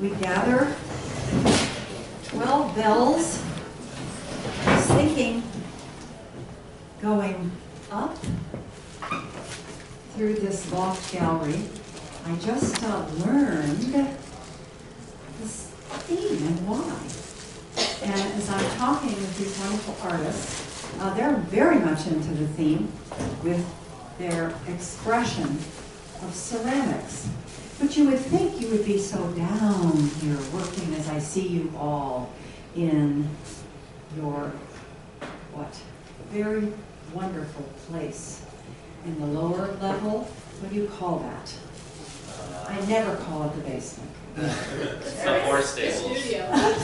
we gather 12 bells. I was thinking going up through this loft gallery, I just learned this theme and why. And as I'm talking with these wonderful artists, they're very much into the theme with their expression of ceramics. But you would think you would be so down here working as I see you all in your, very wonderful place. In the lower level, what do you call that? I never call it the basement. The horse stables. I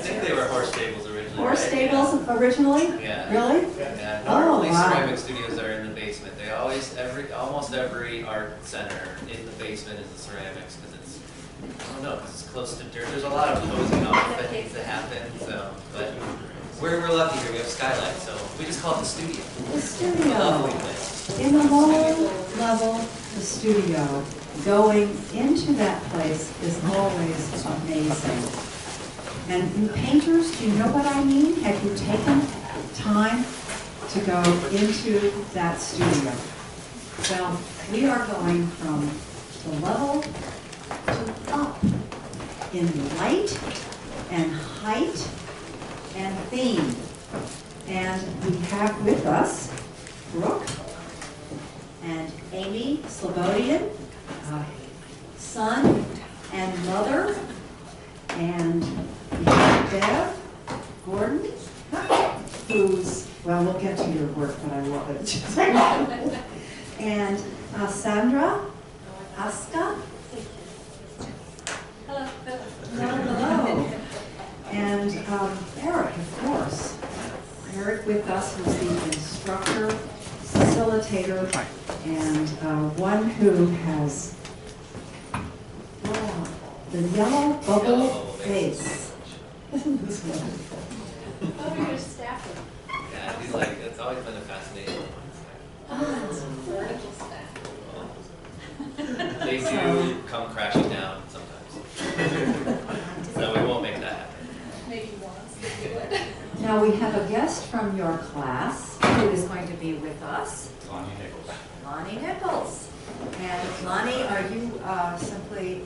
think they were horse stables originally. Horse stables originally? Yeah. Really? Yeah. Normally wow. ceramic studios are in the basement. They always, almost every art center in the basement is the ceramics because it's, I don't know, because it's close to dirt. There's a lot of posing off that needs to happen. So, but we're lucky here. We have skylight, so we just call it the studio. The studio. Lovely place. In the lower level, the studio. Going into that place is always amazing. And you painters, do you know what I mean? Have you taken time to go into that studio? Well, we are going from the level to up in light and height and theme. And we have with us Brooke and Amy Slobodian, son and mother, and we have Bev Gordon, who's, well, we'll get to your work, but I love it. And Sandra Aska. Hello. Hello. And Eric, of course. Eric with us, who's the instructor, facilitator, and one who has the yellow bubble vase. Isn't this wonderful? Oh, you're staffing. Yeah, he's like, it's always been a fascinating. Vertical staff. They do come crashing down sometimes. So we won't make that happen. Maybe once if you would. Now we have a guest from your class who is going to be with us. Lonnie Nichols. Lonnie Nichols. And Lonnie, are you simply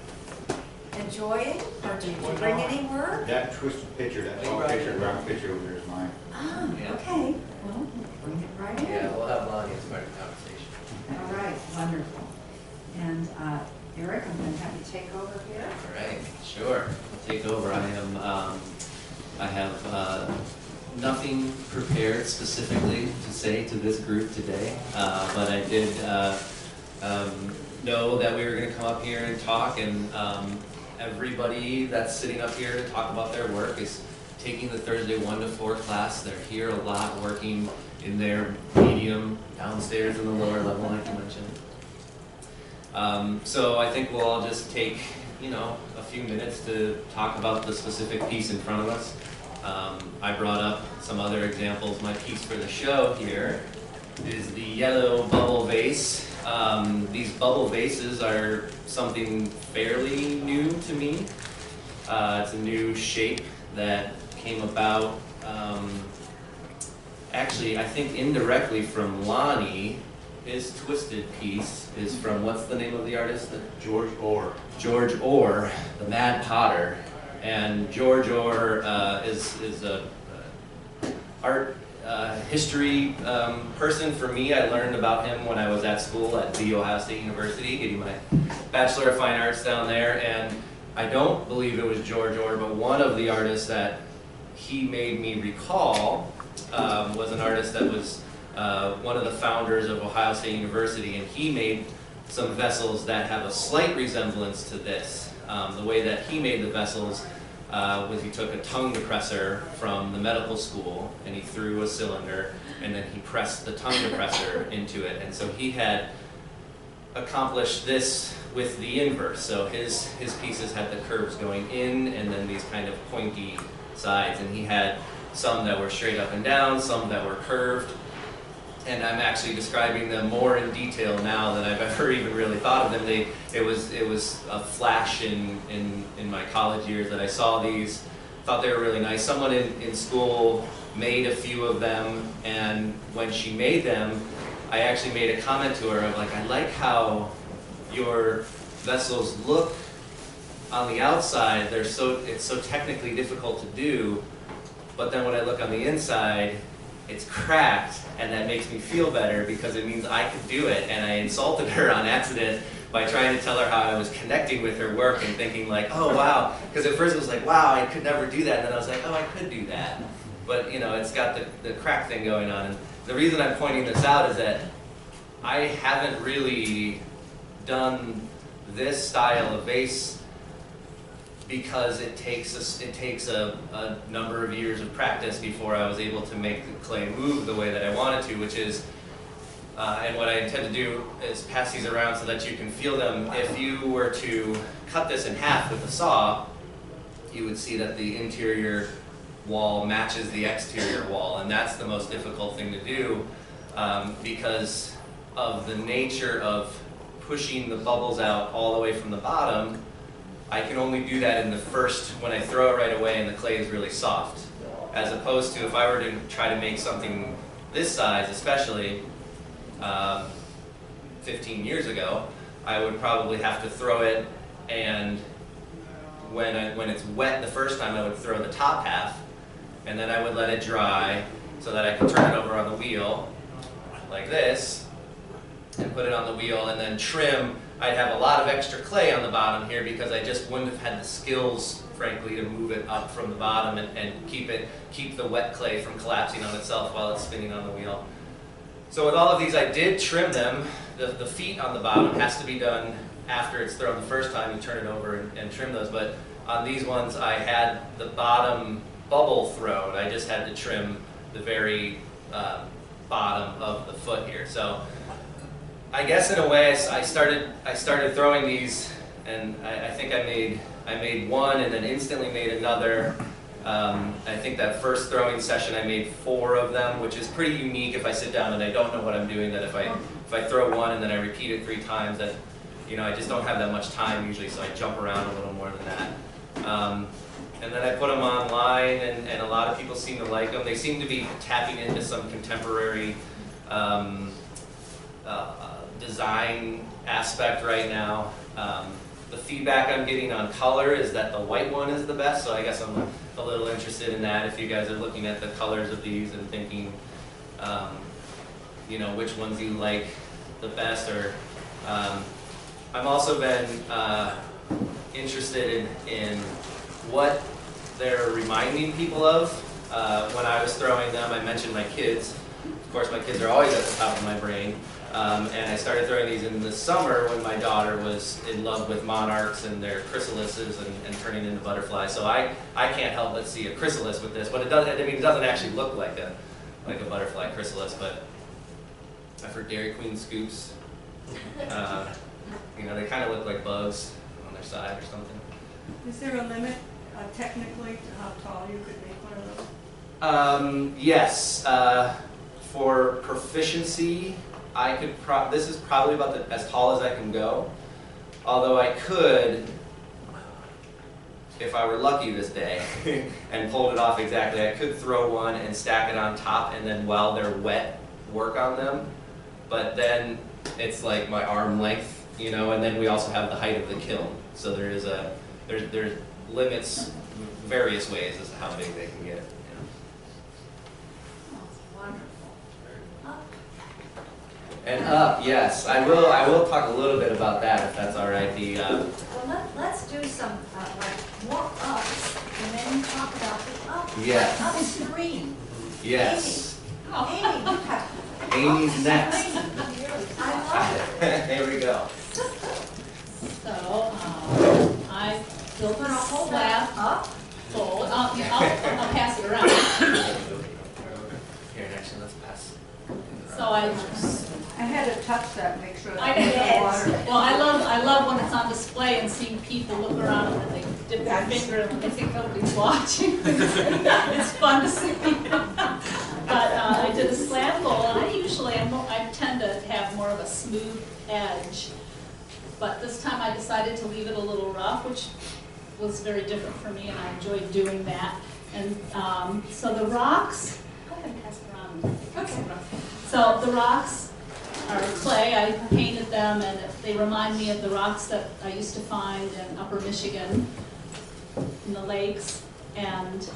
enjoying, or did you bring any work? That twisted picture, that tall picture, round picture over there is mine. Ah, Yeah. okay. Well, bring it right in. Yeah, we'll have Lonnie as part of the conversation. All right, wonderful. And Eric, I'm going to have you take over here. All right, sure. I'll take over. I have nothing prepared specifically to say to this group today, but I did know that we were going to come up here and talk, and everybody that's sitting up here to talk about their work is taking the Thursday 1 to 4 class. They're here a lot working in their medium downstairs in the lower level, like you mentioned. So I think we'll all just take, a few minutes to talk about the specific piece in front of us. I brought up some other examples. My piece for the show here is the yellow bubble vase. These bubble vases are something fairly new to me. It's a new shape that came about, actually, I think indirectly from Lonnie. His twisted piece is from, what's the name of the artist? George Orr. George Orr, the Mad Potter. And George Orr is a art history person for me. I learned about him when I was at school at The Ohio State University, getting my Bachelor of Fine Arts down there. And I don't believe it was George Orr, but one of the artists that he made me recall was an artist that was one of the founders of Ohio State University, and he made some vessels that have a slight resemblance to this. The way that he made the vessels was he took a tongue depressor from the medical school and he threw a cylinder and then he pressed the tongue depressor into it. And so he had accomplished this with the inverse. So his pieces had the curves going in and then these kind of pointy sides, and he had some that were straight up and down, some that were curved. and I'm actually describing them more in detail now than I've ever even really thought of them. It was a flash in my college years that I saw these, thought they were really nice. Someone in school made a few of them, and when she made them, I actually made a comment to her of like, I like how your vessels look on the outside. It's so technically difficult to do, but then when I look on the inside, it's cracked, and that makes me feel better because it means I could do it. And I insulted her on accident by trying to tell her how I was connecting with her work and thinking like, oh wow, because at first it was like, wow, I could never do that, and then I was like, oh, I could do that. But you know, it's got the crack thing going on. And the reason I'm pointing this out is that I haven't really done this style of vase because it takes a number of years of practice before I was able to make the clay move the way that I wanted to, which is, and what I intend to do is pass these around so that you can feel them. If you were to cut this in half with a saw, you would see that the interior wall matches the exterior wall, and that's the most difficult thing to do because of the nature of pushing the bubbles out all the way from the bottom. I can only do that in the first, when I throw it right away and the clay is really soft. As opposed to if I were to try to make something this size, especially 15 years ago, I would probably have to throw it, and when it's wet the first time, I would throw the top half, and then I would let it dry so that I could turn it over on the wheel like this and put it on the wheel and then trim. I'd have a lot of extra clay on the bottom here because I just wouldn't have had the skills, frankly, to move it up from the bottom and keep the wet clay from collapsing on itself while it's spinning on the wheel. So with all of these, I did trim them. The feet on the bottom has to be done after it's thrown the first time. You turn it over and trim those. But on these ones, I had the bottom bubble thrown. I just had to trim the very bottom of the foot here. So I guess in a way, I started throwing these, and I think I made one and then instantly made another. I think that first throwing session I made 4 of them, which is pretty unique if I sit down and I don't know what I'm doing. That if I throw one and then I repeat it 3 times, that I just don't have that much time usually, so I jump around a little more than that. And then I put them online, and a lot of people seem to like them. They seem to be tapping into some contemporary design aspect right now. The feedback I'm getting on color is that the white one is the best, so I guess I'm a little interested in that. If you guys are looking at the colors of these and thinking, which ones you like the best, or I've also been interested in what they're reminding people of. When I was throwing them, I mentioned my kids. Of course, my kids are always at the top of my brain. And I started throwing these in the summer when my daughter was in love with monarchs and their chrysalises and turning into butterflies. So I can't help but see a chrysalis with this, but it doesn't actually look like a butterfly chrysalis. But I've heard Dairy Queen scoops. They kind of look like bugs on their side or something. Is there a limit technically to how tall you could make one of those? Yes. For proficiency, I could. This is probably about as tall as I can go. Although I could, if I were lucky this day and pulled it off exactly, I could throw one and stack it on top, and then while they're wet, work on them. But then it's like my arm length, and then we also have the height of the kiln. So there's limits, various ways as to how big they can get. And up, yes. I will talk a little bit about that if that's all right. Well, let's do some more ups, and then talk about the up. Yes. Upstream. Yes. Amy, you have. Amy's next. I love it. Here we go. So, I built a whole slab Up. full. I'll pass it around. Here, actually, let's pass. So I had to touch that, make sure I that there's did. no water. well, I love when it's on display and seeing people look around and then they dip their finger and they think nobody's watching. It's fun to see. But I did a slab bowl, and I usually smooth edge. But this time I decided to leave it a little rough, which was very different for me, and I enjoyed doing that. And so the rocks, go ahead and pass it around. Okay. So the rocks are clay. I painted them, and they remind me of the rocks that I used to find in Upper Michigan, in the lakes. And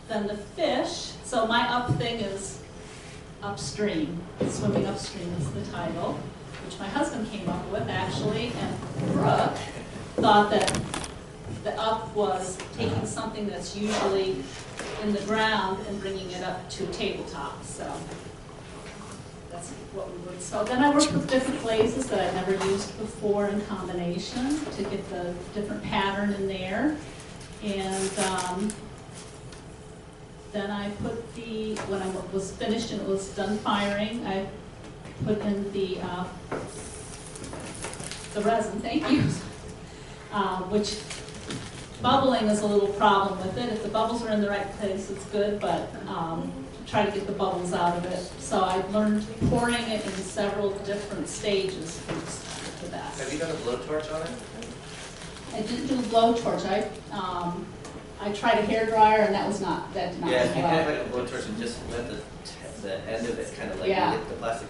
then the fish, so my up thing is upstream. Swimming upstream is the title, which my husband came up with, actually, and Brooke thought that the up was taking something that's usually in the ground and bringing it up to tabletop. So that's what we would. So then I worked with different glazes that I'd never used before in combination to get the different pattern in there. And then I put when I was finished and it was done firing, I put in the resin, thank you, which bubbling is a little problem with it. If the bubbles are in the right place, it's good, but try to get the bubbles out of it. So I learned pouring it in several different stages for that. Have you done a blowtorch on it? I didn't do a blowtorch. I tried a hairdryer, and that did not Yeah, work you well. kind of like a blowtorch and just let the end of it kind of like Yeah. hit the plastic.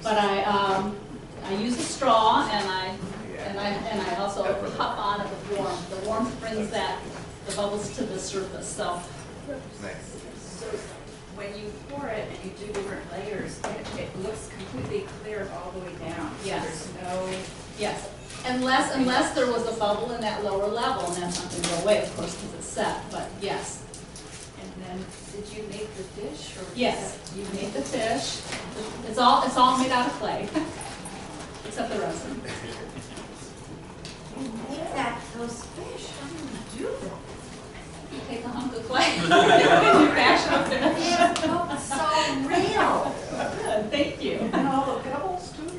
But I use a straw, and I also hop on it with warmth. The warmth brings the bubbles to the surface. So Nice. So when you pour it and you do different layers, it looks completely clear all the way down. Yes. So there's no, yes, unless there was a bubble in that lower level, and that's not going to go away, of course, because it's set. But yes. and then did you make the dish or? Yes, you made the fish. It's all made out of clay, except the resin. You made those fish, how do you do that? You take a hunk of clay and you bash up there. It looks so real. Good, thank you. And all the pebbles too?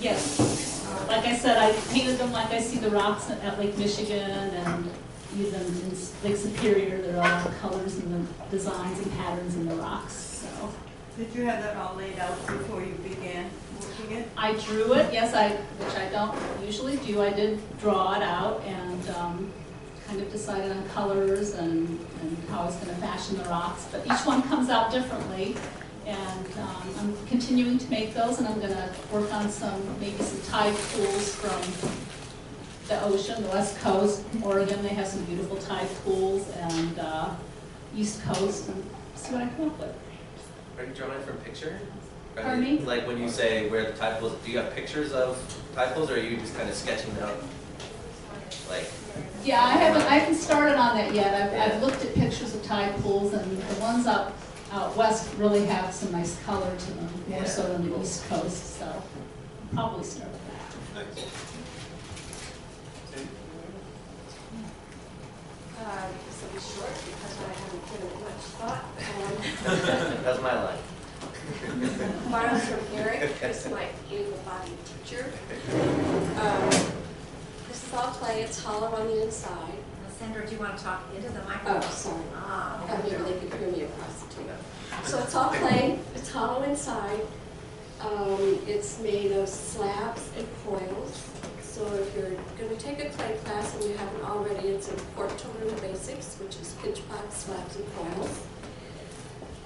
Yes, like I said, I painted them like I see the rocks at Lake Michigan and use them in Lake Superior. There are all the colors and the designs and patterns in the rocks. So Did you have that all laid out before you began working it? I drew it, yes, which I don't usually do. I did draw it out and kind of decided on colors and how I was going to fashion the rocks. But each one comes out differently. And I'm continuing to make those, and I'm going to work on maybe some tide pools from the ocean, the West Coast, Oregon. They have some beautiful tide pools, and East Coast, and see what I come up with. Are you drawing from picture? Pardon me? Like when you say where the tide pools, do you have pictures of tide pools, or are you just kind of sketching out? Like. Yeah, I haven't started on that yet. I've looked at pictures of tide pools, and the ones out west really have some nice color to them, more so than the East Coast. So I'll probably start with that. This will be short because I haven't given it much thought. That's my line. Borrowed from Eric, who's my able-bodied teacher. This is all clay, it's hollow on the inside. Sandra, do you want to talk into the microphone? Oh, sorry. Ah, Maybe they could hear me across the table. So it's all clay, it's hollow inside. It's made of slabs and coils. So if you're going to take a clay class and you haven't already, it's important to learn the basics, which is pitch pot, slabs, and coils.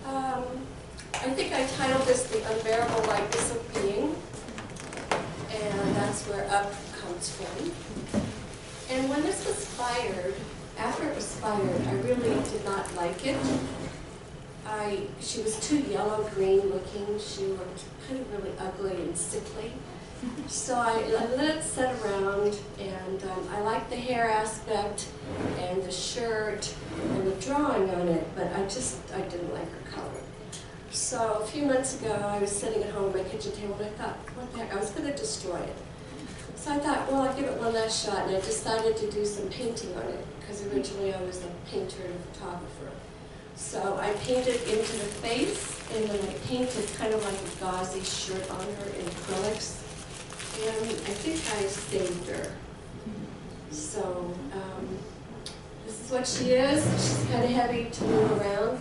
I think I titled this The Unbearable Likeness of Being, and that's where up comes from. And when this was fired, after it was fired, I really did not like it. She was too yellow-green looking. She looked kind of really ugly and sickly. So I let it sit around, and I liked the hair aspect and the shirt and the drawing on it, but I didn't like her color. So a few months ago, I was sitting at home at my kitchen table, and I thought, what the heck, I was going to destroy it. So I thought, well, I'll give it one last shot, and I decided to do some painting on it, because originally I was a painter and a photographer. So I painted into the face, and then I painted kind of like a gauzy shirt on her in acrylics. And I think I saved her. So this is what she is. She's kind of heavy to move around,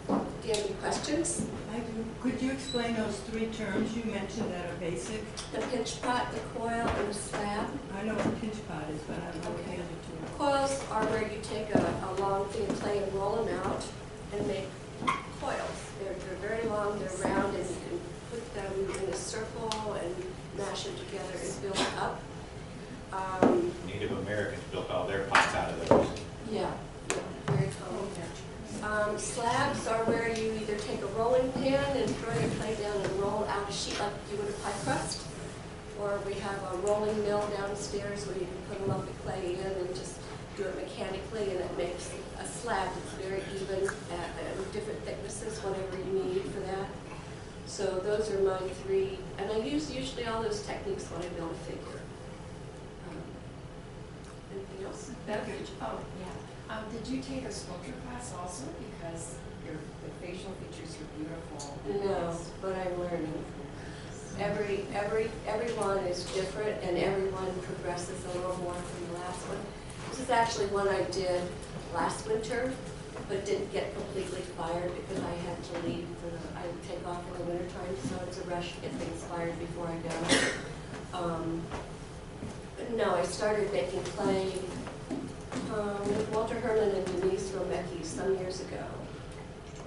but you have any questions. I do. Could you explain those three terms you mentioned that are basic? The pinch pot, the coil, and the slab. I know what a pinch pot is, but I don't know what the other two are. Coils are where you take a long thing of clay and roll them out and make coils. They're very long, they're round, and you can put them in a circle and mash them together and build up. Native Americans built all their pots out of those. Yeah, very common. Slabs are where you either take a rolling pin and throw your clay down and roll out a sheet like you would a pie crust, or we have a rolling mill downstairs where you can put a lump of clay in and just do it mechanically, and it makes a slab that's very even at different thicknesses, whatever you need for that. So those are my three, and I use usually all those techniques when I build a figure. Anything else? Beverage, oh, yeah. Did you take a sculpture class also? Because the facial features are beautiful. No, but I'm learning. Everyone is different, and everyone progresses a little more from the last one. This is actually one I did last winter, but didn't get completely fired because I had to leave I would take off in the winter time, so it's a rush to get things fired before I go. But no, I started making clay with Walter Herman and Denise Romecki some years ago.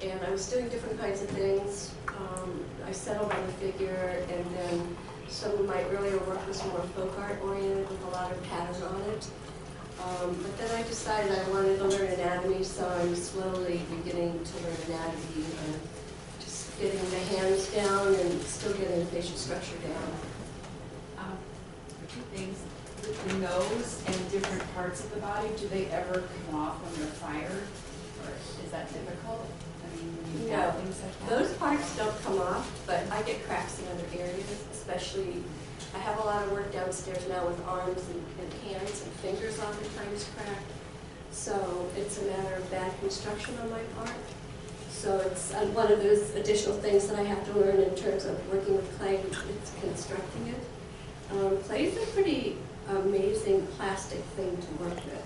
And I was doing different kinds of things. I settled on the figure, and then some of my earlier work was more folk art oriented with a lot of pattern on it. But then I decided I wanted to learn anatomy, so I'm slowly beginning to learn anatomy, just getting the hands down and still getting the facial structure down. Two things. The nose and different parts of the body, do they ever come off when they're fired? Or is that difficult? I mean, when you have things like that? Those parts don't come off, but I get cracks in other areas, especially, I have a lot of work downstairs now with arms and hands and fingers oftentimes cracked. So it's a matter of bad construction on my part. So it's one of those additional things that I have to learn in terms of working with clay, it's constructing it. Clay is a pretty amazing plastic thing to work with.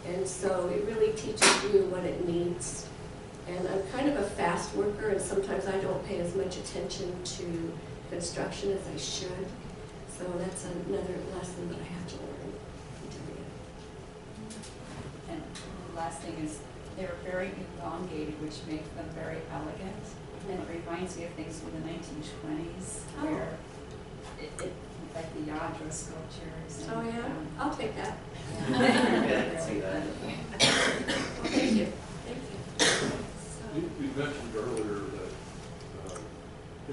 And so it really teaches you what it needs. And I'm kind of a fast worker, and sometimes I don't pay as much attention to construction as I should. So that's another lesson that I have to learn. And the last thing is, they're very elongated, which makes them very elegant. And it reminds me of things from the 1920s, where it like the Yadra sculptures. And, Oh yeah? I'll take that. Yeah, I can see that. Well, thank you. Thank you. You mentioned earlier that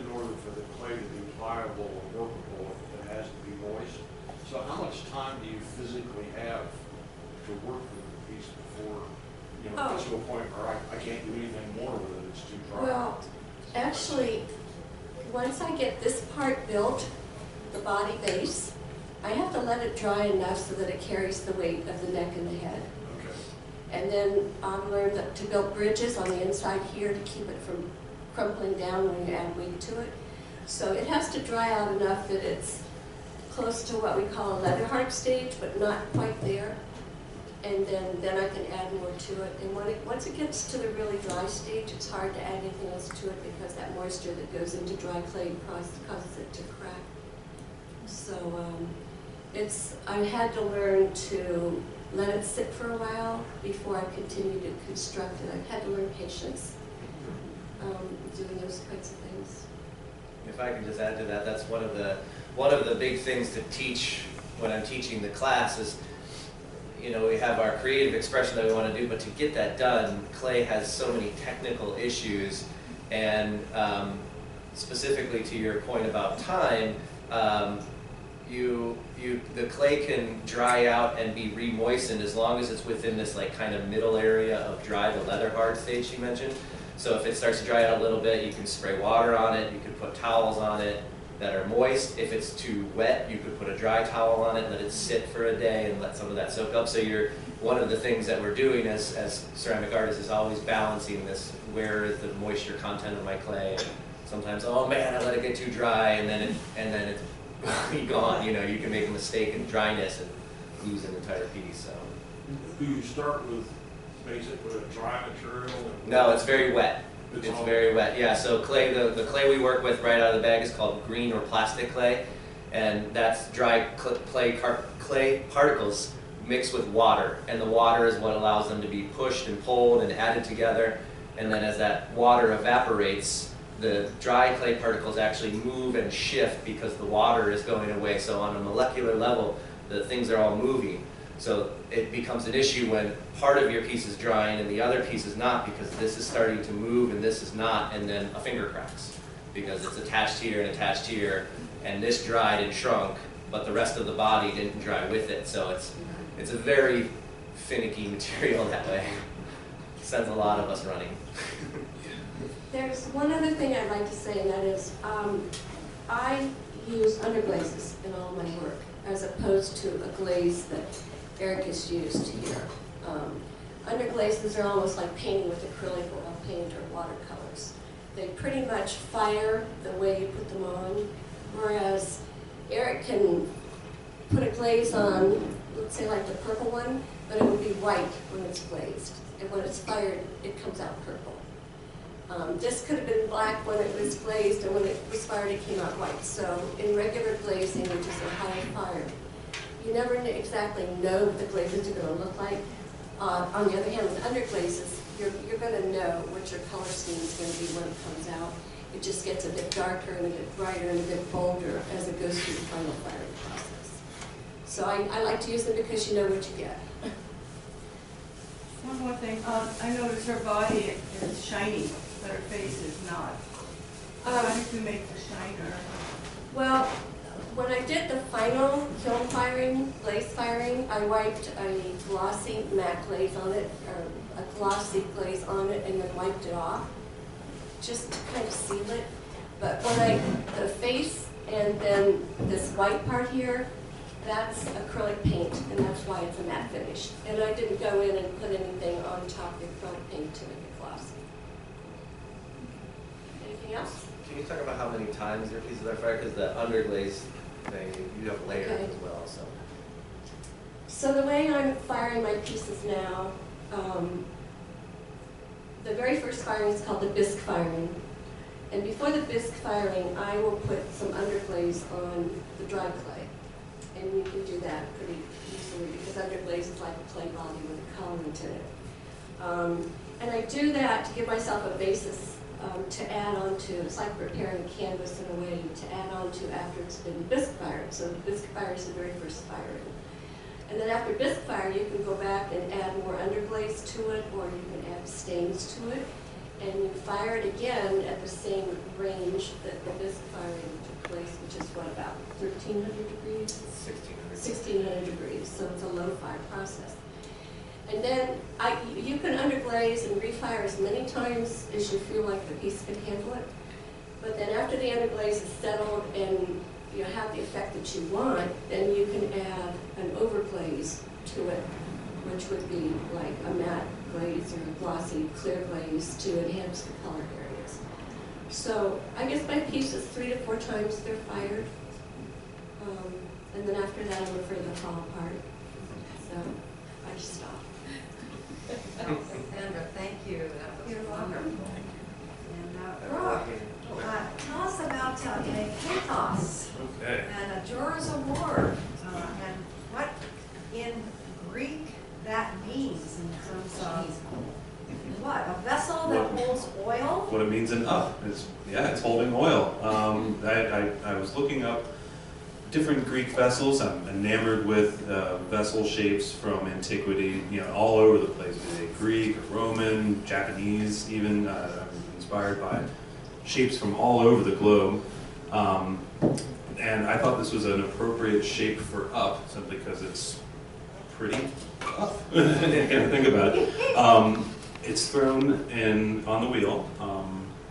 in order for the clay to be pliable and workable, it has to be moist. So how much time do you physically have to work with the piece before it gets to a point where I can't do anything more with it, it's too dry? Well, actually, once I get this part built, the body base, I have to let it dry enough so that it carries the weight of the neck and the head. Okay. And then I've learned to build bridges on the inside here to keep it from crumpling down when you add weight to it. So it has to dry out enough that it's close to what we call a leather hard stage, but not quite there. And then I can add more to it. And once it gets to the really dry stage, it's hard to add anything else to it because that moisture that goes into dry clay causes it to crack. So I had to learn to let it sit for a while before I continue to construct it. I've had to learn patience doing those kinds of things. If I can just add to that, that's one of the big things to teach when I'm teaching the class is, you know, we have our creative expression that we want to do, but to get that done, clay has so many technical issues, and specifically to your point about time, the clay can dry out and be re-moistened as long as it's within this like kind of middle area of dry, the leather hard stage you mentioned. So if it starts to dry out a little bit, you can spray water on it, you can put towels on it that are moist. If it's too wet, you could put a dry towel on it, let it sit for a day and let some of that soak up. So one of the things that we're doing as ceramic artists is always balancing this, where is the moisture content of my clay. Sometimes, oh man, I let it get too dry, and then it's gone. You know, you can make a mistake in dryness and lose an entire piece. So. Do you start with basically a dry material? No, it's very wet. It's very wet, yeah. So clay, the clay we work with right out of the bag is called green or plastic clay, and that's dry clay particles mixed with water, and the water is what allows them to be pushed and pulled and added together, and then as that water evaporates, the dry clay particles actually move and shift because the water is going away. So on a molecular level, the things are all moving. So it becomes an issue when part of your piece is drying and the other piece is not, because this is starting to move and this is not, and then a finger cracks because it's attached here and attached here, and this dried and shrunk, but the rest of the body didn't dry with it. So it's a very finicky material that way. It sends a lot of us running. There's one other thing I'd like to say, and that is I use underglazes in all my work, as opposed to a glaze that Eric has used here. Underglazes are almost like painting with acrylic or oil paint or watercolors. They pretty much fire the way you put them on, whereas Eric can put a glaze on, let's say like the purple one, but it would be white when it's glazed. And when it's fired, it comes out purple. This could have been black when it was glazed, and when it was fired, it came out white. So in regular glazing, which is a high fire, you never exactly know what the glazes are going to look like. On the other hand, with underglazes, you're going to know what your color scheme is going to be when it comes out. It just gets a bit darker and a bit brighter and a bit bolder as it goes through the final firing process. So I like to use them because you know what you get. One more thing, I noticed her body is shiny, but her face is not. How did you make the shiner? Well, when I did the final film firing, glaze firing, I wiped a glossy matte glaze on it, or a glossy glaze on it, and then wiped it off, just to kind of seal it. But when the face and then this white part here, that's acrylic paint, and that's why it's a matte finish. And I didn't go in and put anything on top of the acrylic paint to make it glossy. Anything else? Can you talk about how many times your pieces are fired? Because the underglaze thing, you have layers Okay. as well. So the way I'm firing my pieces now, the very first firing is called the bisque firing. And before the bisque firing, I will put some underglaze on the dry clay. And you can do that pretty easily because underglaze is like a clay body with a colorant in it. And I do that to give myself a basis to add on to. It's like preparing a canvas in a way to add on to after it's been bisque fired. So the bisque fire is the very first firing. And then after bisque fire, you can go back and add more underglaze to it, or you can add stains to it. And you fire it again at the same range that the bisque firing took place, which is what, about 1,300 degrees? 1,600 degrees, so it's a low fire process. And then you can underglaze and refire as many times as you feel like the piece can handle it. But then after the underglaze is settled and you have the effect that you want, then you can add an overglaze to it, which would be like a matte glaze or a glossy clear glaze to enhance the color areas. So I guess my pieces 3 to 4 times they're fired. And then after that, I'm afraid they'll fall apart. So I just stop. Sandra, thank you. That was You're wonderful. welcome. And Rob, tell us about a pathos Okay. and a Juris Award, and what in Greek that means in terms of what, a vessel that holds oil? What it means in it's holding oil. I was looking up different Greek vessels. I'm enamored with vessel shapes from antiquity, all over the place, be they Greek, Roman, Japanese, even. I'm inspired by shapes from all over the globe. And I thought this was an appropriate shape for up, simply because it's pretty up. Think about it. It's thrown on the wheel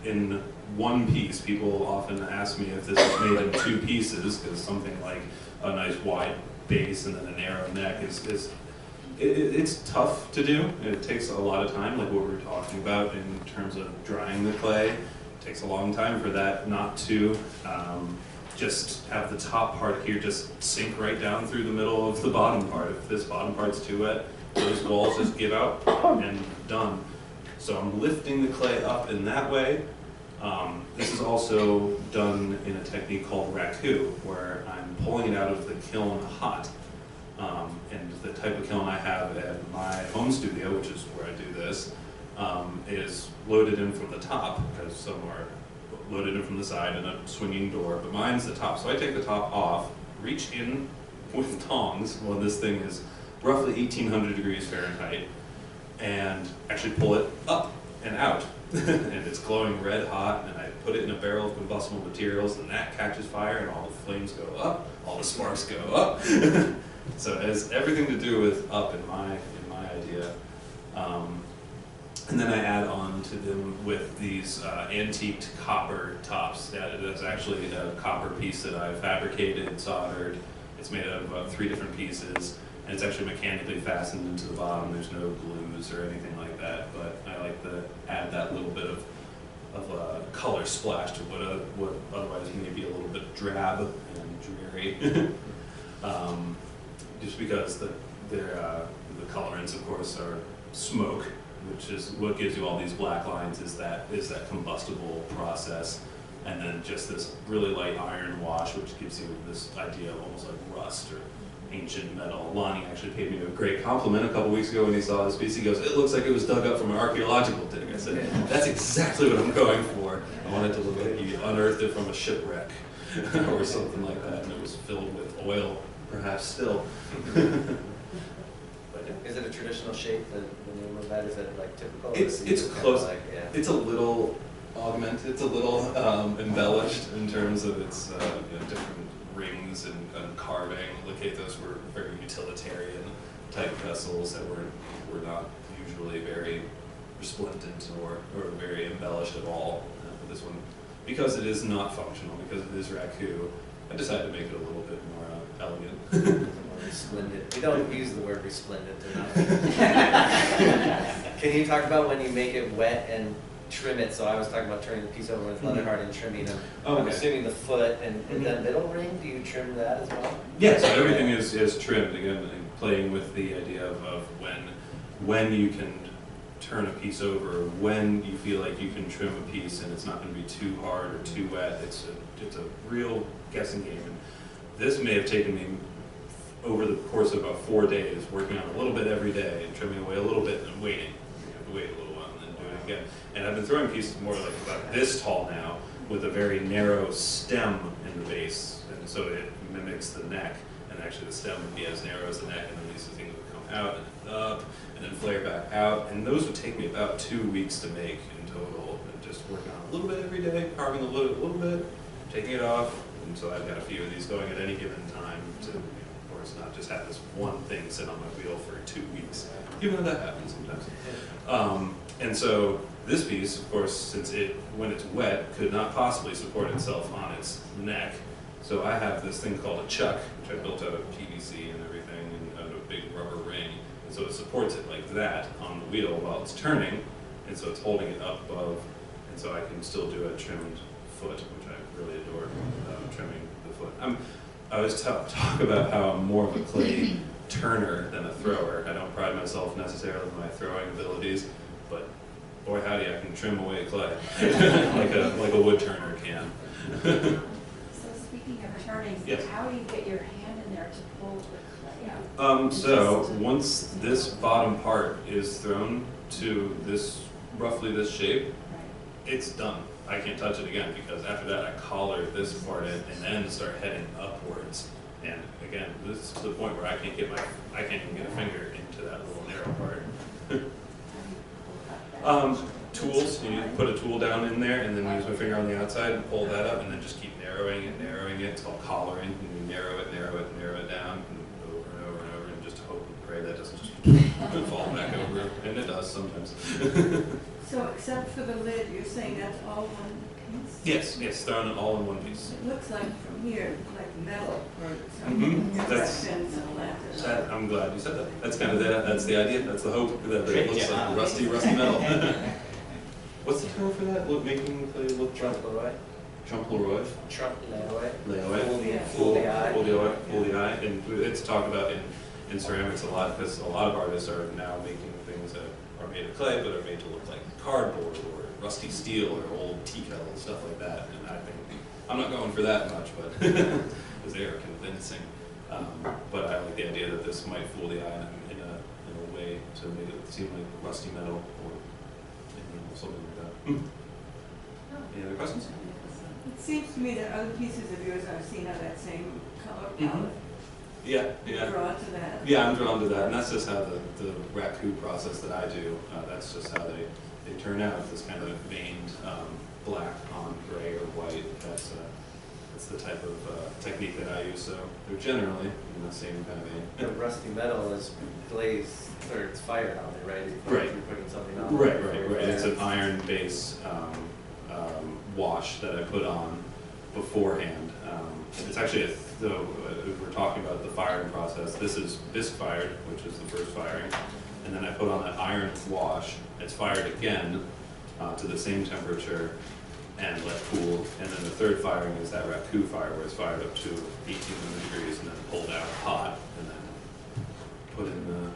in one piece. People often ask me if this is made in 2 pieces, because something like a nice wide base and then a narrow neck it's tough to do. It takes a lot of time, like what we were talking about in terms of drying the clay. It takes a long time for that not to just have the top part here just sink right down through the middle of the bottom part. If this bottom part's too wet, those walls just give out and done. So I'm lifting the clay up in that way. This is also done in a technique called raku, where I'm pulling it out of the kiln hot. And the type of kiln I have at my home studio, which is where I do this, is loaded in from the top, because some are loaded in from the side in a swinging door, but mine's the top. So I take the top off, reach in with tongs when this thing is roughly 1800 degrees Fahrenheit, and actually pull it up and out. And it's glowing red hot, and I put it in a barrel of combustible materials, and that catches fire, and all the flames go up, all the sparks go up. So it has everything to do with up in my idea. And then I add on to them with these antiqued copper tops. It is actually a copper piece that I fabricated, soldered. It's made out of 3 different pieces, and it's actually mechanically fastened into the bottom. There's no glues or anything like that, but I like to add that little bit of a color splash to what otherwise may be a little bit drab and dreary. Just because the colorants, of course, are smoke, which is what gives you all these black lines, is that combustible process, and then just this really light iron wash, which gives you this idea of almost like rust or ancient metal. Lonnie actually paid me a great compliment a couple weeks ago when he saw this piece. He goes, "It looks like it was dug up from an archaeological dig." I said, "That's exactly what I'm going for. I want it to look like you unearthed it from a shipwreck or something like that, and it was filled with oil, perhaps still." Is it a traditional shape? The name of that, is it like typical? It's close. Like, yeah. It's a little augmented. It's a little embellished in terms of its different rings and carving. Locatos were very utilitarian type vessels that were not usually very resplendent or very embellished at all. But this one, because it is not functional, because it is raku, I decided to make it a little bit more elegant. Resplendent. We don't use the word resplendent enough. Can you talk about when you make it wet and trim it? So I was talking about turning the piece over with leather hard and trimming them. Oh, I'm okay. assuming the foot and the middle ring, do you trim that as well? Yeah, so everything is trimmed, again, and playing with the idea of when you can turn a piece over, when you feel like you can trim a piece and it's not going to be too hard or too wet. It's a real guessing game. And this may have taken me over the course of about 4 days, working on a little bit every day and trimming away a little bit and then waiting. You have to wait a little while and then do it again. And I've been throwing pieces more like about this tall now with a very narrow stem in the base, and so it mimics the neck. And actually the stem would be as narrow as the neck, and then these things would come out and up and then flare back out. And those would take me about 2 weeks to make in total. And just working on a little bit every day, carving a little bit, taking it off. And so I've got a few of these going at any given time to, not just have this one thing sit on my wheel for 2 weeks, even though that happens sometimes. And so this piece, of course, since when it's wet, could not possibly support itself on its neck. So I have this thing called a chuck, which I built out of PVC and everything, and out of a big rubber ring. And so it supports it like that on the wheel while it's turning, and so it's holding it up above, and so I can still do a trimmed foot, which I really adore, trimming the foot. I always talk about how I'm more of a clay turner than a thrower. I don't pride myself necessarily on my throwing abilities, but boy howdy, I can trim away clay like a wood turner can. So speaking of turning, yes. How do you get your hand in there to pull the clay out? So once this bottom part is thrown to roughly this shape, it's done. I can't touch it again, because after that I collar this part in and then start heading upwards. And again, this is to the point where I can't even get a finger into that little narrow part. Tools, you put a tool down in there and then use my finger on the outside and pull that up and then just keep narrowing it. It's called collaring. And you narrow it down and over and just hope and pray that doesn't just fall back over. And it does sometimes. So except for the lid, you're saying that's all one piece? Yes, thrown it all in one piece. It looks like from here, like metal or Mhm. something. I'm glad you said that. That's kind of that's the idea. That's the hope, that it looks like rusty metal. What's the term for that? Making clay look Trompe l'oeil. Trompe l'oeil. Trompe l'oeil. L'oeil. Fool the eye. Fool the eye. And it's talked about in ceramics a lot, because a lot of artists are now making things that are made of clay, but are made to look like cardboard or rusty steel or old tea kettles, stuff like that. And I think, I'm not going for that much, but because they are convincing. But I like the idea that this might fool the eye in a way to make it seem like rusty metal or something like that. Any other questions? It seems to me that other pieces of yours I've seen have that same color palette. Yeah, yeah. Drawn to that. Yeah, I'm drawn to that, and that's just how the raku process that I do, that's just how they turn out, this kind of veined black on gray or white. That's the type of technique that I use, so they're generally in the same kind of vein. The rusty metal is glazed, or it's fired on it, right? Right. You're putting something on. Right. It's an iron base wash that I put on beforehand. It's actually, though, if we're talking about the firing process, this is bisque fired, which is the first firing, and then I put on that iron wash. It's fired again to the same temperature and let cool, and then the third firing is that raku fire, where it's fired up to 1800 degrees and then pulled out hot, and then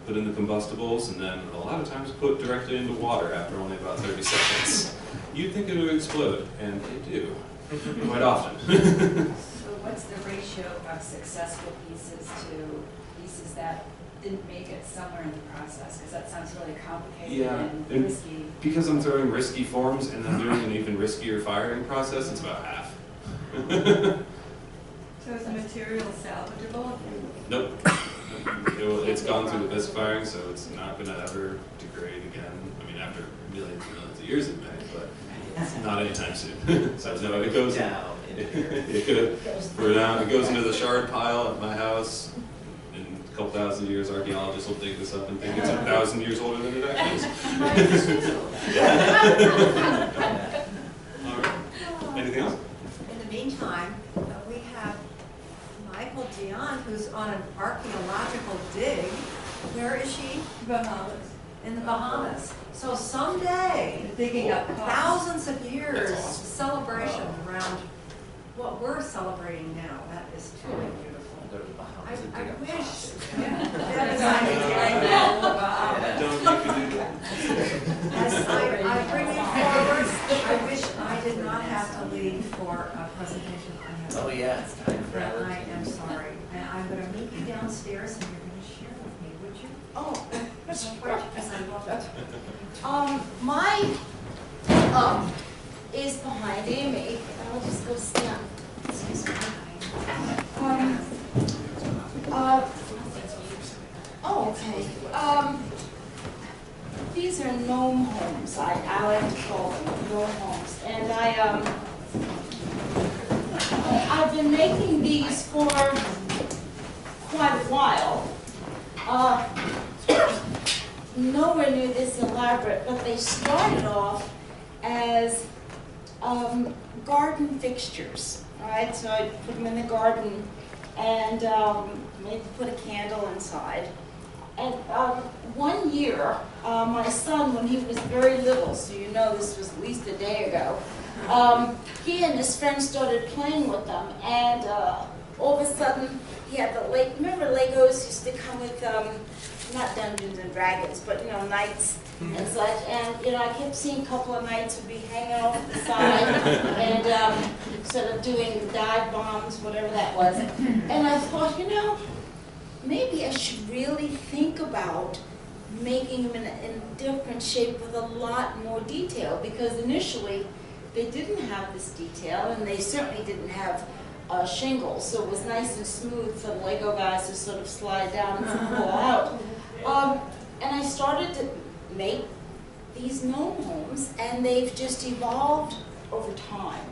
put in the combustibles, and then a lot of times put directly into water after only about 30 seconds. You'd think it would explode, and they do, quite often. So what's the ratio of successful pieces to pieces that didn't make it somewhere in the process? Because that sounds really complicated and risky. Because I'm throwing risky forms and then doing an even riskier firing process, it's about half. So is the material salvageable? Nope. It's gone through the bisque firing, so it's not going to ever degrade again. I mean, after millions and millions of years it may, but not anytime soon. So no, it goes down. It goes into the shard pile at my house. In a couple thousand years, archaeologists will dig this up and think it's 1,000 years older than it actually is. All right. Anything else? In the meantime, we have Michael Dion, who's on an archaeological dig. Where is she? Bahamas. In the Bahamas. So someday, Digging up thousands of years, That's awesome. celebration around what we're celebrating now. That is truly beautiful. Go to the Bahamas and dig I up wish. fossils. Don't you can do that. As I bring it forward, I wish I did not have to leave for a presentation I have. Oh yeah, it's time for That I allergies. am sorry. And I'm going to meet you downstairs and you're going to share with me, would you? Oh, Because I love it. my is behind Amy. I'll just go stand. Excuse me. Okay. These are gnome homes. I like to call them gnome homes, and I've been making these for quite a while. Nowhere near this elaborate, but they started off as garden fixtures. All right, so I put them in the garden and maybe put a candle inside. And one year, my son, when he was very little, so you know this was at least a day ago, he and his friends started playing with them, and all of a sudden he had the remember Legos used to come with not Dungeons and Dragons, but knights and such. And I kept seeing a couple of knights would be hanging off the side and sort of doing dive bombs, whatever that was. And I thought, maybe I should really think about making them in a different shape with a lot more detail, because initially they didn't have this detail, and they certainly didn't have shingles, so it was nice and smooth for the Lego guys to sort of slide down and pull out. And I started to make these gnome homes, and they've just evolved over time.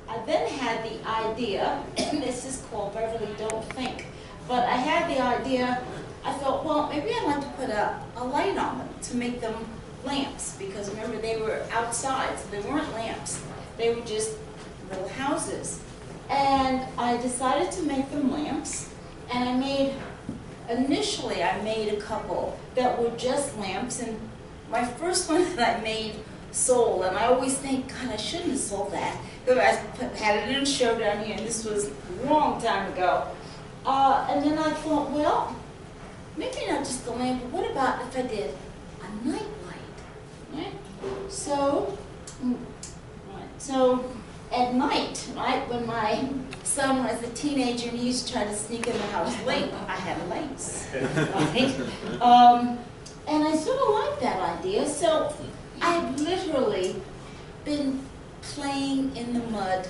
I then had the idea, and this is called Beverly Don't Think, but I had the idea, I thought, well, maybe I'd like to put a light on them to make them lamps, because remember, they were outside, so they weren't lamps. They were just little houses. And I decided to make them lamps, and initially I made a couple that were just lamps, and my first one that I made sold, and I always think, God, I shouldn't have sold that. I had it in a show down here, and this was a long time ago. And then I thought, well, just a lamp, but what about if I did a night light? Right? So, so at night, right, when my son was a teenager and he used to try to sneak in the house late, I had lights, right? And I sort of liked that idea, so I've literally been playing in the mud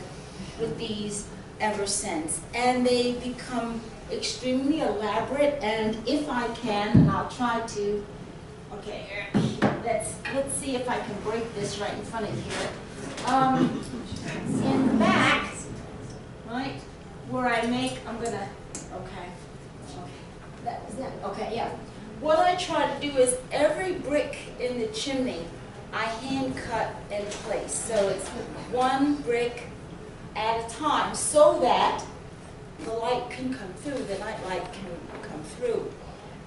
with these ever since, and they become extremely elaborate. And if I can, and I'll try to. Okay, let's see if I can break this right in front of here. In the back, right, where I make, I'm gonna. Okay, okay, yeah. What I try to do is every brick in the chimney, I hand cut and place. So it's one brick at a time, so that the light can come through, the night light can come through.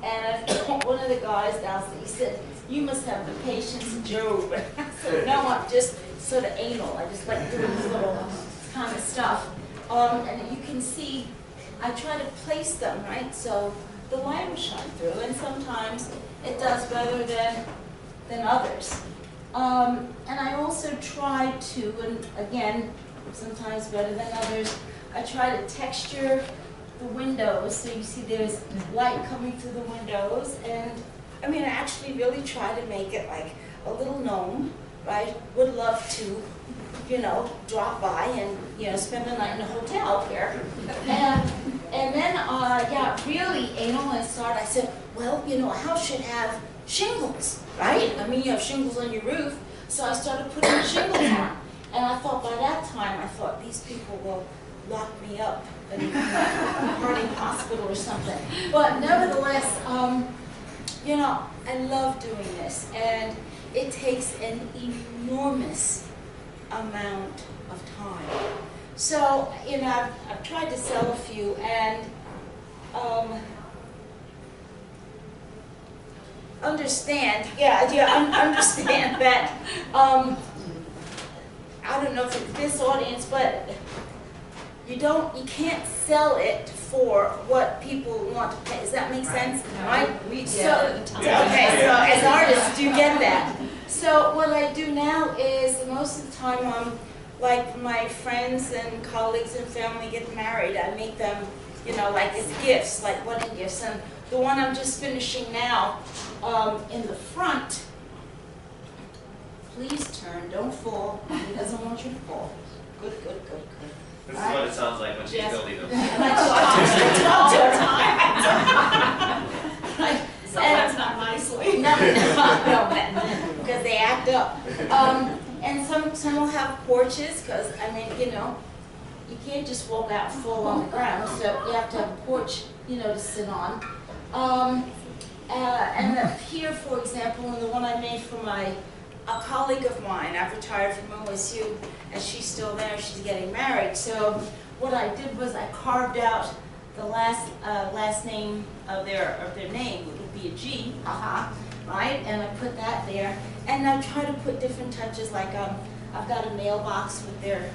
And one of the guys downstairs, he said, "You must have the patience of Job." I said, "No, I'm just sort of anal. I just like doing this little kind of stuff." And you can see, I try to place them, right, so the light will shine through, and sometimes it does better than others. And I also try to, and again, sometimes better than others, I try to texture the windows, so you see there's light coming through the windows, and I mean, I actually really try to make it like a little gnome, right? Would love to, you know, drop by and, you know, spend the night in a hotel here. And then I got really anal and started, I said, well, you know, a house should have shingles, right? I mean, you have shingles on your roof, so I started putting shingles on. And I thought by that time, I thought these people will lock me up in a Harding Hospital or something. But nevertheless, you know, I love doing this, and it takes an enormous amount of time. So, you know, I've tried to sell a few, and understand that, I don't know if it's this audience, but you can't sell it for what people want to pay. Does that make sense? Right? We get So, it. okay, so as artists, you get that. So what I do now is, most of the time, like my friends and colleagues and family get married, I make them, you know, like as gifts, like wedding gifts. And the one I'm just finishing now, in the front, please turn, don't fall. He doesn't want you to fall. Good, good, good, good. This is what it sounds like when she's building them. Sometimes not nicely. No, because they act up. And some will have porches, because, I mean, you know, you can't just walk out and fall on the ground, so you have to have a porch, you know, to sit on. And up here, for example, in the one I made for a colleague of mine, I've retired from OSU, and she's still there, she's getting married. So what I did was I carved out the last name of their name, it would be a G, right? And I put that there, and I try to put different touches, like I've got a mailbox with their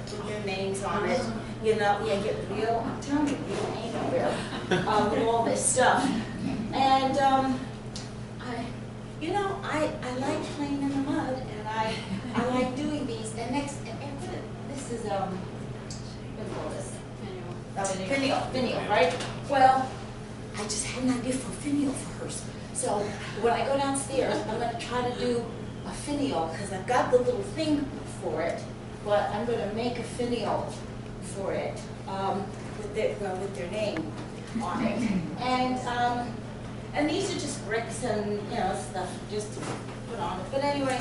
names on it. You know, yeah, get real. I'm telling you, real anal there with all this stuff. And I like playing in the mud, and I like doing these. And this is what do you call this? Finial, right? Well, I just had an idea for a finial for hers. So when I go downstairs, I'm going to try to do a finial, because I've got the little thing for it, but I'm going to make a finial for it with their name on it. And these are just bricks and, you know, stuff just to put on it. But anyway,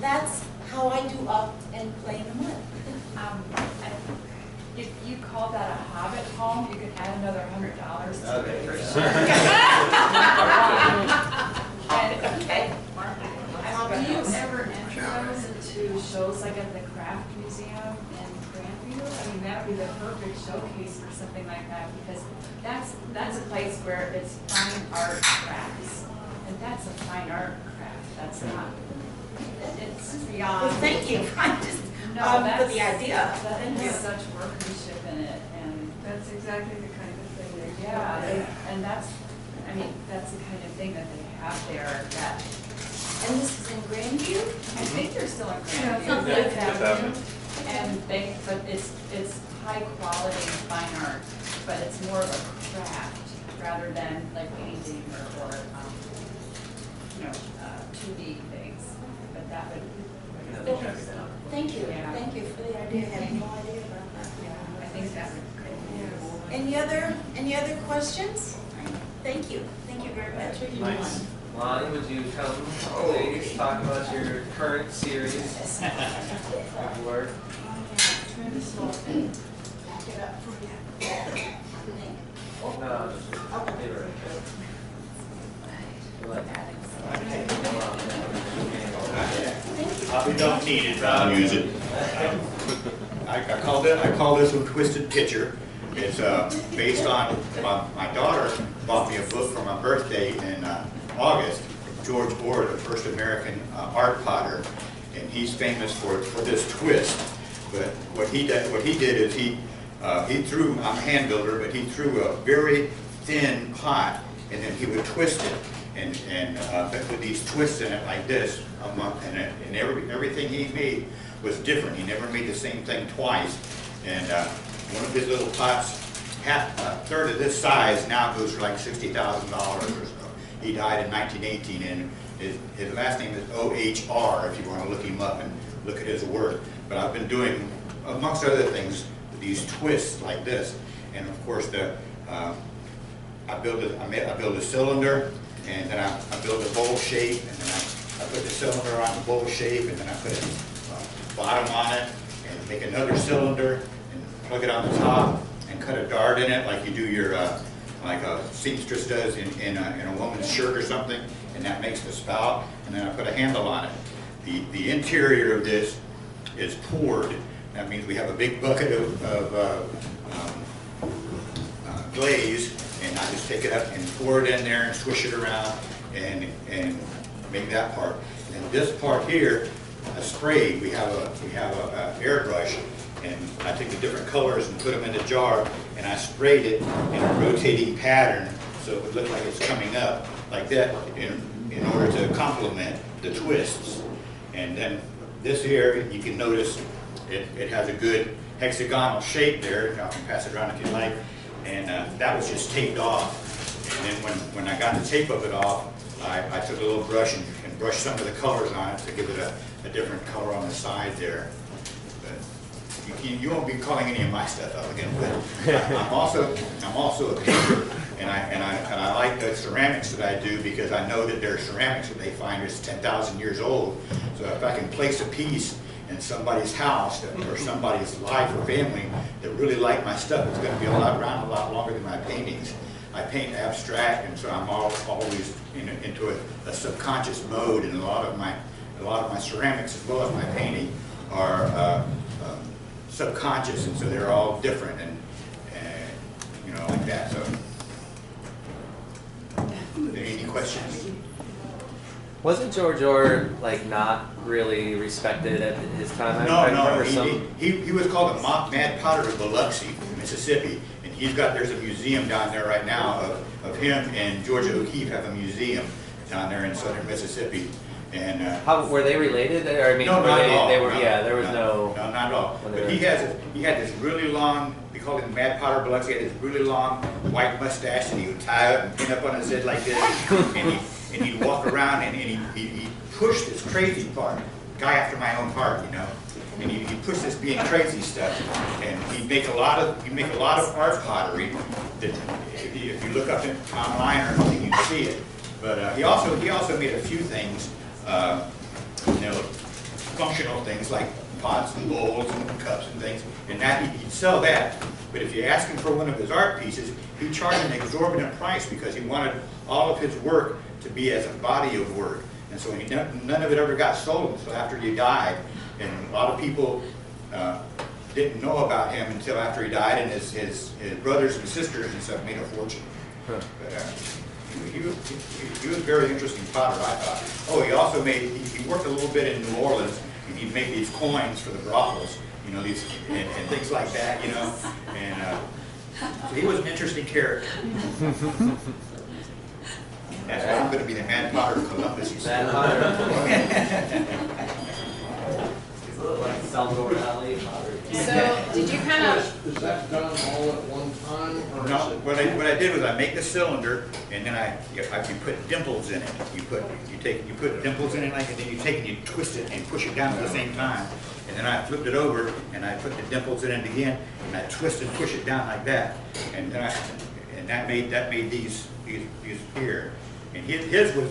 that's how I do up and play in the mud. If you call that a hobbit home, you could add another $100 to Okay, it. great. Do you ever enter those into shows like at the Craft Museum in Grandview? I mean, that would be the perfect showcase for something like that, because that's a place where it's fine art crafts, and that's a fine art craft. That's not. It's beyond. Well, thank you. I just for the idea. That has such workmanship in it, and That's exactly the kind of thing they do. yeah, and that's. I mean, that's the kind of thing that they have there that, And this is in Grandview? I think they're still in Yeah, Grandview. something like that. Fifth Avenue. And they, but it's high quality fine art, but it's more of a craft rather than like painting or 2D things. But that would. Thank you, Yeah. thank you for the idea, I had no idea about that. I think that would be great. Any other questions? Thank you very much. Nice. Lonnie, would you come, please, talk about your current series of work? Turn this off and back it up for you. No, just leave it right Probably don't need it, but I'll use it. I call this one Twisted Picture. It's based on, my daughter bought me a book for my birthday in August, George Orr, the first American art potter, and he's famous for this twist. But what he did is he threw, I'm a hand builder, but he threw a very thin pot, and then he would twist it, and put these twists in it like this, and everything he made was different. He never made the same thing twice. And one of his little pots, a third of this size, now goes for like $60,000 or so. He died in 1918, and his last name is O.H.R. if you want to look him up and look at his work. But I've been doing, amongst other things, these twists like this. And of course, I build a cylinder, and then I build a bowl shape, and then I put the cylinder on the bowl shape, and then I put a bottom on it, and make another cylinder, and plug it on the top, and cut a dart in it like you do your, like a seamstress does in a woman's shirt or something, and that makes the spout, and then I put a handle on it. The interior of this is poured. That means we have a big bucket of glaze, and I just take it up and pour it in there and swish it around and make that part. And then this part here, I sprayed. We have a airbrush, and I take the different colors and put them in a jar, and I sprayed it in a rotating pattern so it would look like it's coming up like that in order to complement the twists. And then this here, you can notice it has a good hexagonal shape there. I can pass it around if you like. And that was just taped off. And then when I got the tape of it off, I took a little brush and brushed some of the colors on it to give it a different color on the side there. But you won't be calling any of my stuff elegant, but I'm also a painter, and I like the ceramics that I do because I know that there are ceramics that they find is 10,000 years old. So if I can place a piece in somebody's house or somebody's life or family that really like my stuff, it's going to be around a lot longer than my paintings. I paint abstract, and so I'm always into a subconscious mode, and a lot of my ceramics as well as my painting are subconscious, and so they're all different, and you know, like that. So, any questions? Wasn't George Orr like not really respected at his time? No. He was called the Mad Potter of Biloxi, Mississippi, and there's a museum down there right now of him, and Georgia O'Keeffe have a museum down there in southern Mississippi. And how were they related? Or, I mean, no, not at all. They were. No, yeah, there was no. No, not at all. But he had this really long. We call him Mad Potter of Biloxi. He had this really long white mustache, and he would tie it and pin up on his head like this, and he'd walk around, and he'd push this crazy part. Guy after my own heart, you know. And he'd push this being crazy stuff, and he'd make a lot of art pottery that if you look up online or something, you'd see it. But he also made a few things, you know, functional things like pots and bowls and cups and things, and that he'd sell that. But if you ask him for one of his art pieces, he'd charge an exorbitant price because he wanted all of his work to be as a body of work. And so none of it ever got sold until after he died. And a lot of people didn't know about him until after he died, and his brothers and sisters and stuff made a fortune. Huh. But, he was a very interesting potter, I thought. Oh, he also he worked a little bit in New Orleans, and he'd make these coins for the brothels, you know, these and things like that, you know. And so he was an interesting character. That's why I'm gonna be the Mad Potter of Columbus, you see. Mad Potter. It's a little like Salvador Dali Potter. So, did you kind of, Is that done all at one time, or No, is it? what I did was I make the cylinder, and then you put dimples in it. You put dimples in it, like, and then you take and you twist it and push it down at the same time. And then I flipped it over, and I put the dimples in it again, and I twist and push it down like that. And then that made these here. And his was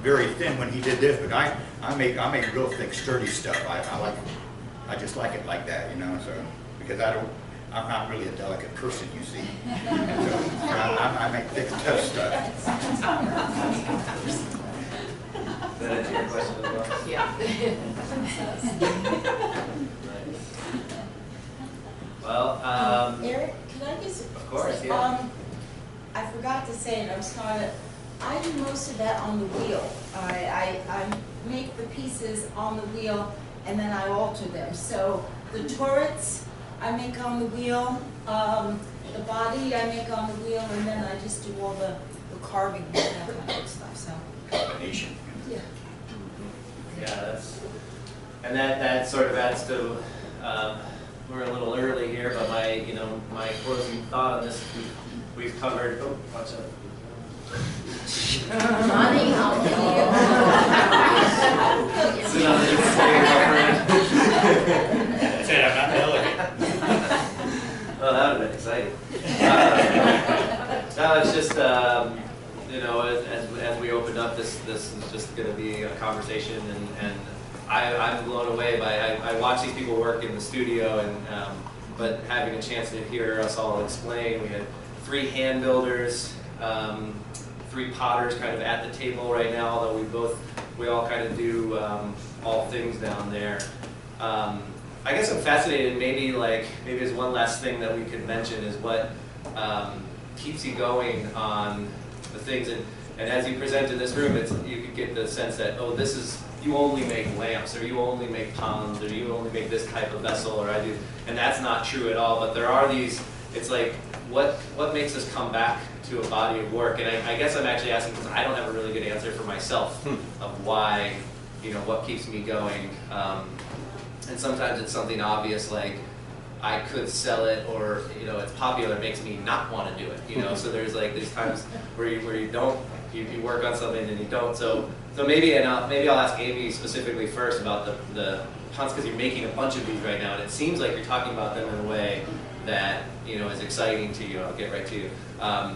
very thin when he did this, but I make real thick, sturdy stuff. I just like it like that, you know. So because I'm not really a delicate person, you see. So I make thick, tough stuff. Did that answer your question as well? yeah. Well, Eric, can I just? Of course, yeah. I forgot to say it, I do most of that on the wheel. I make the pieces on the wheel and then I alter them. So the turrets I make on the wheel, the body I make on the wheel, and then I just do all the carving and that kind of stuff, so. Combination. Yeah. yeah, that sort of adds to, we're a little early here, but my closing thought on this, we've covered, oh, watch out. Money, I'll Sit on the friend. That's it, I'm not delicate. Oh, that would have been exciting. No, it's just, as we opened up, this is just going to be a conversation, and I'm blown away by, I watch these people work in the studio, and but having a chance to hear us all explain, we had 3 hand builders, 3 potters kind of at the table right now, although we all kind of do all things down there. I guess I'm fascinated, maybe there's one last thing that we could mention is what keeps you going on the things, and as you present in this room, you could get the sense that, oh, this is, you only make lamps, or you only make ponds, or you only make this type of vessel, or I do, and that's not true at all, but there are these, it's like, what makes us come back to a body of work? And I guess I'm actually asking because I don't have a really good answer for myself of why, what keeps me going. And sometimes it's something obvious like I could sell it, or it's popular, it makes me not want to do it. So there's like these times where you don't, you work on something and you don't. So maybe I'll ask Amy specifically first about the ponds, because you're making a bunch of these right now, and it seems like you're talking about them in a way that is exciting to you. I'll get right to you.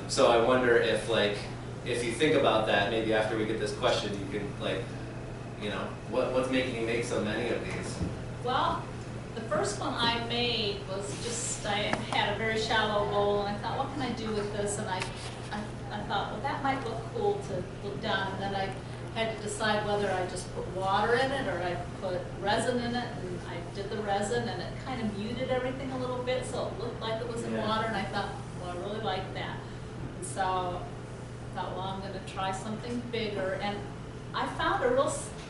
So I wonder if you think about that, maybe after we get this question, you can what's making you make so many of these? Well, the first one I made was just, I had a very shallow bowl, and I thought, what can I do with this? And I thought, well, that might look cool to look down. And then I had to decide whether I just put water in it or I put resin in it. And I did the resin, and it kind of muted everything a little bit, so it looked like it was in water. And I thought, well, I really like that. And so I thought, well, I'm going to try something bigger. And I found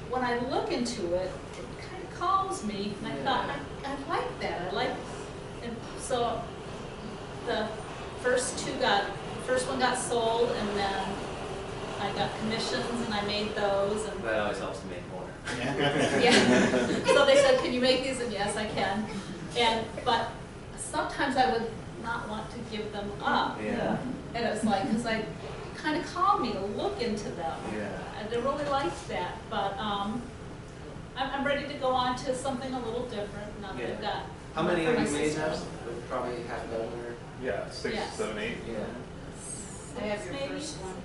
when I look into it, calls me, and I thought, I like that. And so the first one got sold, and then I got commissions, and I made those. And that always helps to make more. Yeah. So they said, can you make these? And yes, I can. But sometimes I would not want to give them up. Yeah. And it's like, because I kind of called me to look into them. Yeah. And I really liked that. But I'm ready to go on to something a little different now that I've got. How many for have my you made now? sisters. Probably half a dozen or? Yeah, 6, Yes. 7, 8. Yeah. I have your Maybe. first one.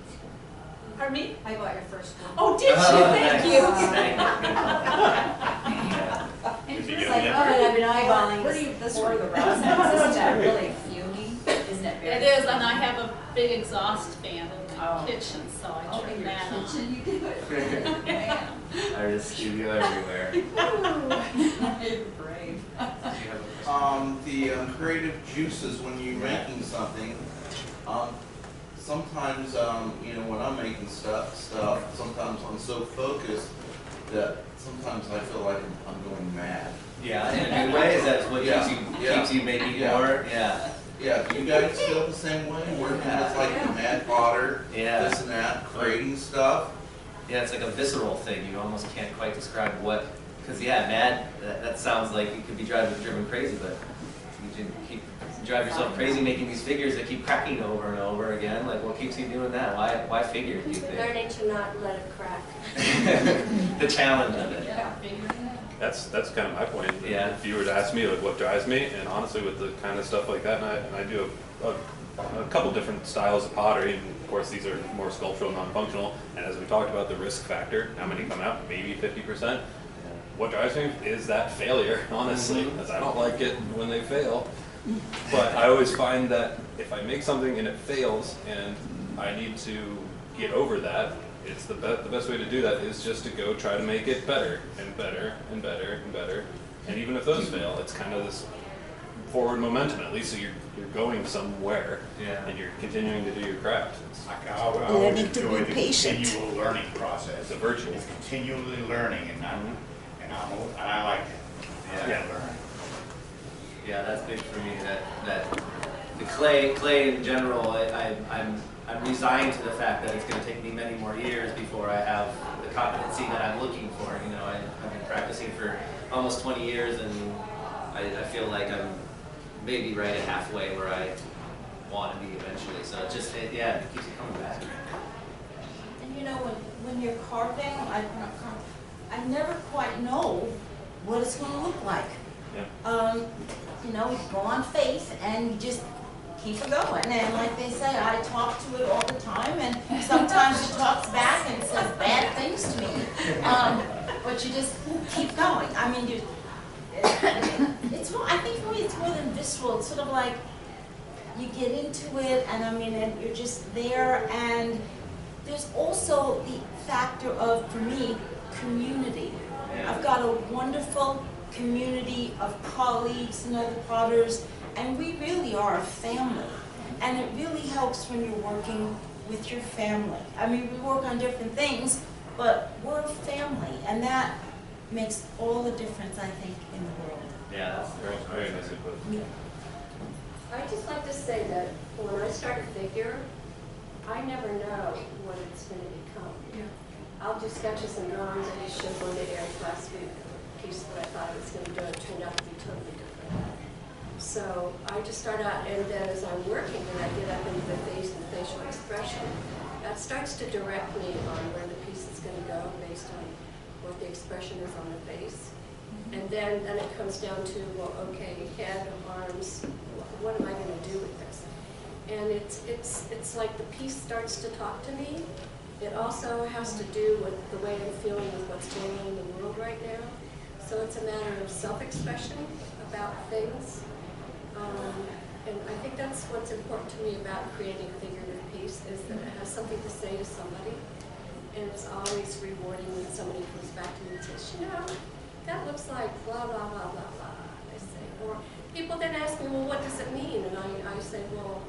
Pardon me? I bought your first one. Oh, did you? Thank Nice. you. Thank you. And it's like, oh, I've been eyeballing Where do you this pour one. the resin? Isn't that really fumey? Isn't it very? It is, and I have a big exhaust fan in my Oh. kitchen, so I turn that on. you do it. Man. There's a studio everywhere. Do You're brave. you have a The creative juices when you're making something. Sometimes, when I'm making stuff, sometimes I'm so focused that sometimes I feel like I'm going mad. Yeah, in a good way, is that what Yeah, keeps you making yeah. more? Yeah. Yeah, do you guys feel the same way? Working with like the Mad Potter, Yeah. this and that, creating stuff? Yeah, it's like a visceral thing. You almost can't quite describe what, because yeah, mad, that sounds like you could be driven crazy, but you drive yourself crazy making these figures that keep cracking over and over again. Like, what keeps you doing that? Why figures, do you think? Learning to not let it crack. The challenge of it. Yeah, figuring it. That's kind of my point. Yeah. If you were to ask me like what drives me, and honestly with the kind of stuff like that, and I do a couple different styles of pottery, and of course these are more sculptural, non-functional, and as we talked about the risk factor, how many come out? Maybe 50%. What drives me is that failure, honestly, because I don't like it when they fail. But I always find that if I make something and it fails and I need to get over that, it's the best way to do that is just to go try to make it better and better and better and better. And even if those fail, it's kind of this forward momentum, at least so you're going somewhere, Yeah. and you're continuing to do your craft. It's I always enjoy the continual learning process. It's a virtue. It's continually learning, and I like it. Yeah. I learn. Yeah, that's big for me. That the clay in general, I'm resigned to the fact that it's going to take me many more years before I have the competency that I'm looking for. You know, I've been practicing for almost 20 years, and I feel like I'm maybe right at halfway where I want to be eventually. So it keeps you coming back. And you know, when you're carving, I never quite know what it's going to look like. Yeah. You know, you go on faith and you just keep it going. And like they say, I talk to it all the time, and sometimes it talks back and says bad things to me. But you just keep going. I mean, it's more, I think for me it's more than visceral. It's sort of like you get into it, and I mean, and you're just there. And there's also the factor of, for me, community. Yeah. I've got a wonderful community of colleagues and other potters, and we really are a family. And it really helps when you're working with your family. I mean, we work on different things, but we're a family, and that makes all the difference, I think, in the world. Yeah, that's Very nicely put. I'd just like to say that when I start a figure, I never know what it's going to become. I'll do sketches and drawings. I just showed one to Eric last week, a piece that I thought I was going to do. It turned out to be totally different. So I just start out, and then as I'm working, and I get up into the face and facial expression, that starts to direct me on where the piece is going to go based on what the expression is on the face. And then it comes down to, well, okay, head, arms, what am I going to do with this? And it's like the piece starts to talk to me. It also has to do with the way I'm feeling with what's going on in the world right now. So it's a matter of self-expression about things. And I think that's what's important to me about creating a figurative piece, is that it has something to say to somebody. And it's always rewarding when somebody comes back to me and says, you know, that looks like blah, blah, blah, blah, blah, I say. Or people then ask me, well, what does it mean? And I say, well,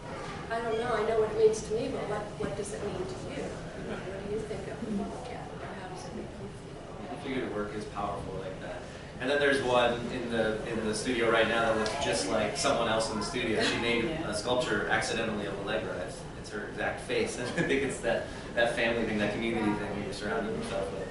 I don't know. I know what it means to me, but what does it mean to you? What do you think of when you look at it? Or how does it make you feel? Figurative work is powerful like that. And then there's one in the studio right now that looks just like someone else in the studio. She made a sculpture accidentally of Allegra. It's her exact face. And I think it's that family thing, that community thing you're surrounding yourself with.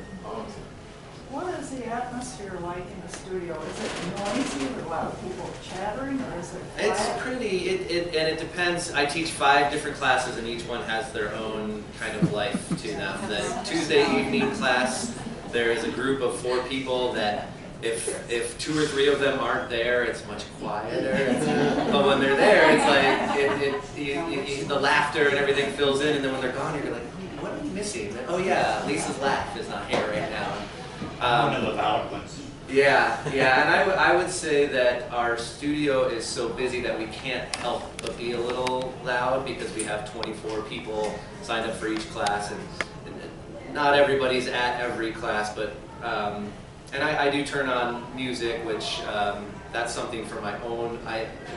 What is the atmosphere like in the studio? Is it noisy with a lot of people chattering, or is it quiet? It's pretty, and it depends. I teach 5 different classes, and each one has their own kind of life to them. The Tuesday evening class, there is a group of 4 people that if 2 or 3 of them aren't there, it's much quieter. But when they're there, it's like the laughter and everything fills in, and then when they're gone, you're like, what are we missing? Oh yeah, Lisa's laugh is not here right now. One of the loud ones. Yeah, and I would say that our studio is so busy that we can't help but be a little loud because we have 24 people signed up for each class, and not everybody's at every class, but and I do turn on music, which that's something for my own.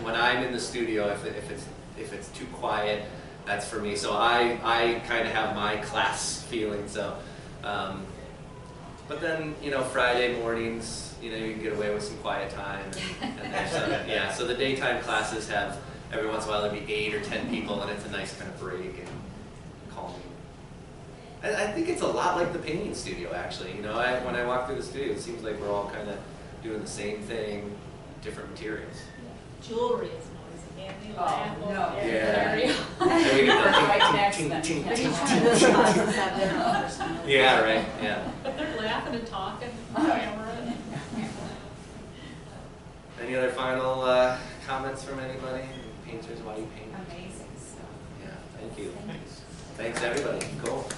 When I'm in the studio, if it's too quiet, that's for me. So I kind of have my class feeling. So. But then, you know, Friday mornings, you know, you can get away with some quiet time. And there's some, yeah, so the daytime classes have every once in a while there'll be 8 or 10 people, and it's a nice kind of break and calming. I think it's a lot like the painting studio, actually. You know, when I walk through the studio, it seems like we're all kind of doing the same thing, different materials. Jewelry is noisy, and the Oh, apple no. area. Then we get the Right next to ting, them. ting, ting, Each ting, one of those ting, classes have their own personality. Yeah, right, yeah. But they're laughing and talking, camera. Any other final comments from anybody? Painters, why you paint? Amazing stuff. Yeah, thank you. Thanks everybody, cool.